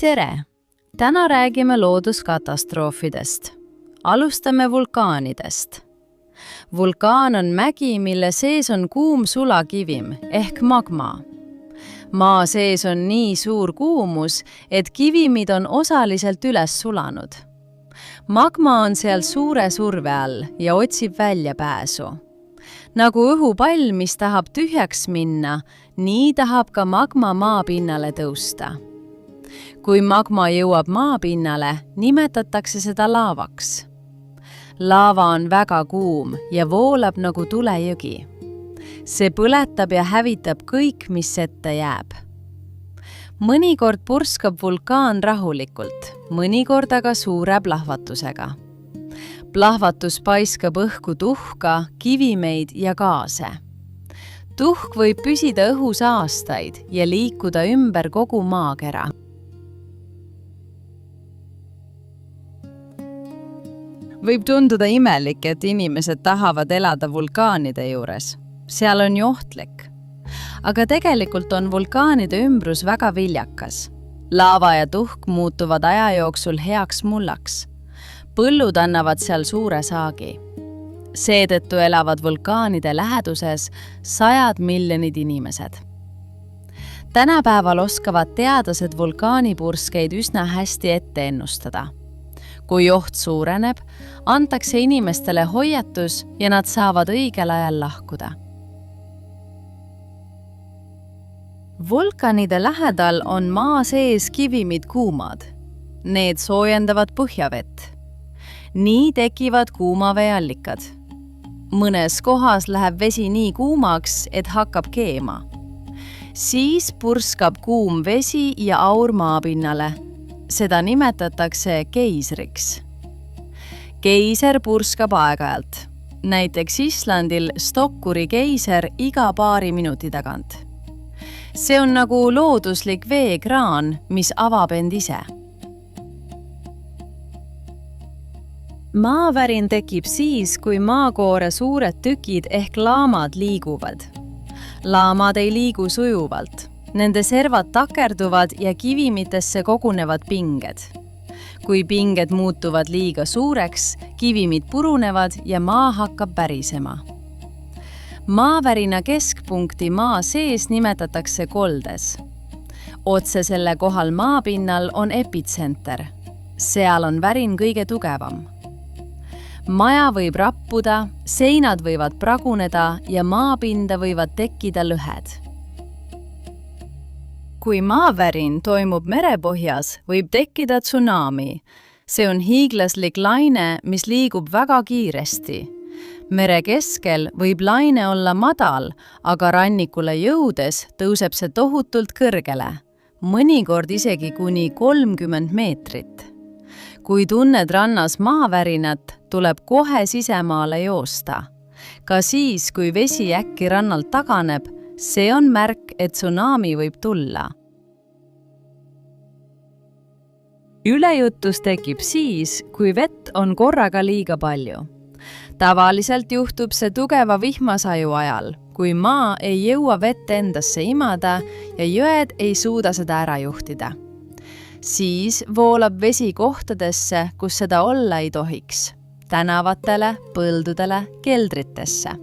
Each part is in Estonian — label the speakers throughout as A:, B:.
A: Tere! Täna räägime looduskatastroofidest. Alustame vulkaanidest. Vulkaan on mägi, mille sees on kuum sulakivim ehk magma. Maa sees on nii suur kuumus, et kivimid on osaliselt üles sulanud. Magma on seal suure surve all ja otsib väljapääsu. Nagu õhupall, mis tahab tühjaks minna, nii tahab ka magma maapinnale tõusta. Kui magma jõuab maapinnale, nimetatakse seda laavaks. Laava on väga kuum ja voolab nagu tulejõgi. See põletab ja hävitab kõik, mis ette jääb. Mõnikord purskab vulkaan rahulikult, mõnikord aga suure plahvatusega. Plahvatus paiskab õhku tuhka, kivimeid ja gaase. Tuhk võib püsida õhus aastaid ja liikuda ümber kogu maakera. Võib tunduda imelik, et inimesed tahavad elada vulkaanide juures. Seal on ju ohtlik. Aga tegelikult on vulkaanide ümbrus väga viljakas. Laava ja tuhk muutuvad aja jooksul heaks mullaks. Põllud annavad seal suure saagi. Seetõttu elavad vulkaanide läheduses 100 miljonid inimesed. Tänapäeval oskavad teadlased vulkaanipurskeid üsna hästi ette ennustada. Kui oht suureneb, antakse inimestele hoiatus ja nad saavad õigel ajal lahkuda. Vulkanide lähedal on maa sees kivimid kuumad. Need soojendavad põhjavett. Nii tekivad kuumaveeallikad. Mõnes kohas läheb vesi nii kuumaks, et hakkab keema. Siis purskab kuum vesi ja aur maapinnale. Seda nimetatakse keisriks. Keiser purskab aeg-ajalt. Näiteks Islandil Stokkuri keiser iga paari minuti tagant. See on nagu looduslik veekraan, mis avab end ise. Maavärin tekib siis, kui maakoore suured tükid ehk laamad liiguvad. Laamad ei liigu sujuvalt. Nende servad takerduvad ja kivimitesse kogunevad pinged. Kui pinged muutuvad liiga suureks, kivimid purunevad ja maa hakkab pärisema. Maavärina keskpunkti maa sees nimetatakse koldes. Otse selle kohal maapinnal on epitsenter. Seal on värin kõige tugevam. Maja võib rappuda, seinad võivad praguneda ja maapinda võivad tekkida lõhed. Kui maavärin toimub merepõhjas, võib tekkida tsunami. See on hiiglaslik laine, mis liigub väga kiiresti. Mere keskel võib laine olla madal, aga rannikule jõudes tõuseb see tohutult kõrgele, mõnikord isegi kuni 30 meetrit. Kui tunned rannas maavärinat, tuleb kohe sisemaale joosta. Ka siis, kui vesi äkki rannalt taganeb, see on märk, et tsunami võib tulla. Ülejutus tekib siis, kui vett on korraga liiga palju. Tavaliselt juhtub see tugeva vihmasaju ajal, kui maa ei jõua vett endasse imada ja jõed ei suuda seda ära juhtida. Siis voolab vesi kohtadesse, kus seda olla ei tohiks. Tänavatele, põldudele, keldritesse.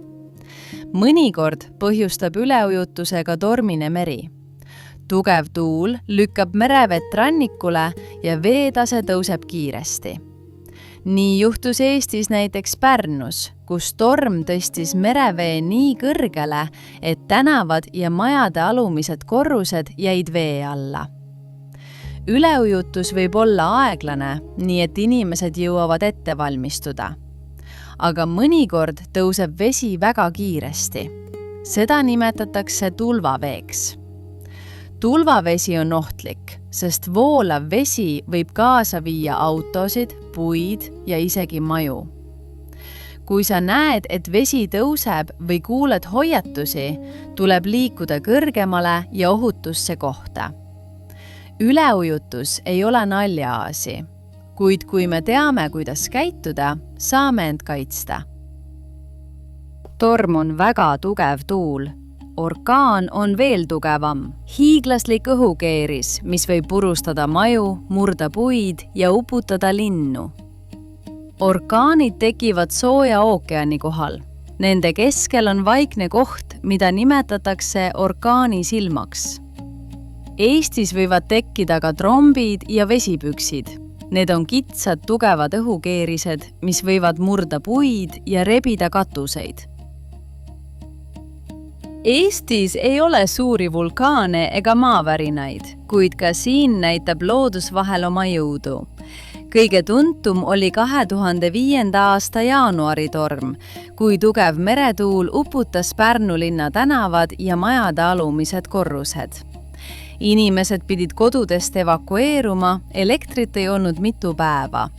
A: Mõnikord põhjustab üleujutusega tormine meri. Tugev tuul lükkab merevett rannikule ja veetase tõuseb kiiresti. Nii juhtus Eestis näiteks Pärnus, kus torm tõstis merevee nii kõrgele, et tänavad ja majade alumised korrused jäid vee alla. Üleujutus võib olla aeglane, nii et inimesed jõuavad ette valmistuda. Aga mõnikord tõuseb vesi väga kiiresti. Seda nimetatakse tulvaveeks. Tulvavesi on ohtlik, sest voolav vesi võib kaasa viia autosid, puid ja isegi maju. Kui sa näed, et vesi tõuseb või kuuled hoiatusi, tuleb liikuda kõrgemale ja ohutusse kohta. Üleujutus ei ole naljaasi, kuid kui me teame, kuidas käituda, saame end kaitsta. Torm on väga tugev tuul. orkaan on veel tugevam. Hiiglaslik õhukeeris, mis võib purustada maju, murda puid ja uputada linnu. Orkaanid tekivad sooja ookeani kohal. Nende keskel on vaikne koht, mida nimetatakse orkaani silmaks. Eestis võivad tekkida ka trombid ja vesipüksid. Need on kitsad, tugevad õhukeerised, mis võivad murda puid ja rebida katuseid. Eestis ei ole suuri vulkaane ega maavärinaid, kuid ka siin näitab loodus vahel oma jõudu. Kõige tuntum oli 2005. aasta jaanuaritorm, kui tugev meretuul uputas Pärnu linna tänavad ja majade alumised korrused. Inimesed pidid kodudest evakueeruma, elektrit ei olnud mitu päeva.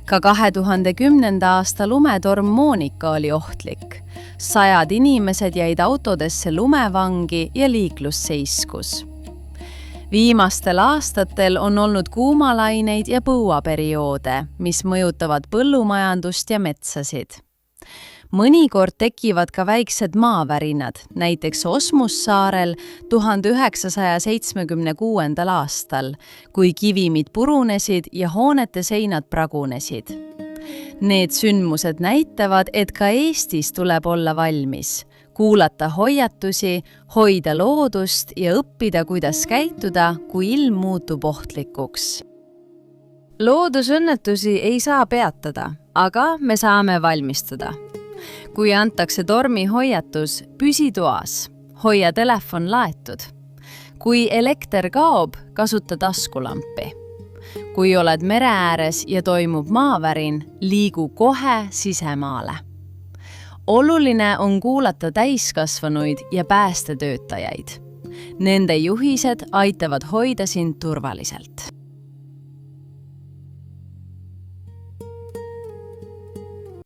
A: Ka 2010. aasta lumetorm Monika oli ohtlik. 100 inimesed jäid autodesse lumevangi ja liiklus seiskus. Viimastel aastatel on olnud kuumalaineid ja põuaperioode, mis mõjutavad põllumajandust ja metsasid. Mõnikord tekivad ka väiksed maavärinad, näiteks Osmussaarel 1976. aastal, kui kivimid purunesid ja hoonete seinad pragunesid. Need sündmused näitavad, et ka Eestis tuleb olla valmis, kuulata hoiatusi, hoida loodust ja õppida, kuidas käituda, kui ilm muutub ohtlikuks. Loodusõnnetusi ei saa peatada, aga me saame valmistuda. Kui antakse tormihoiatus, püsi toas, hoia telefon laetud. Kui elekter kaob, kasuta taskulampi. Kui oled mere ääres ja toimub maavärin, liigu kohe sisemaale. Oluline on kuulata täiskasvanuid ja päästetöötajaid. Nende juhised aitavad hoida sind turvaliselt.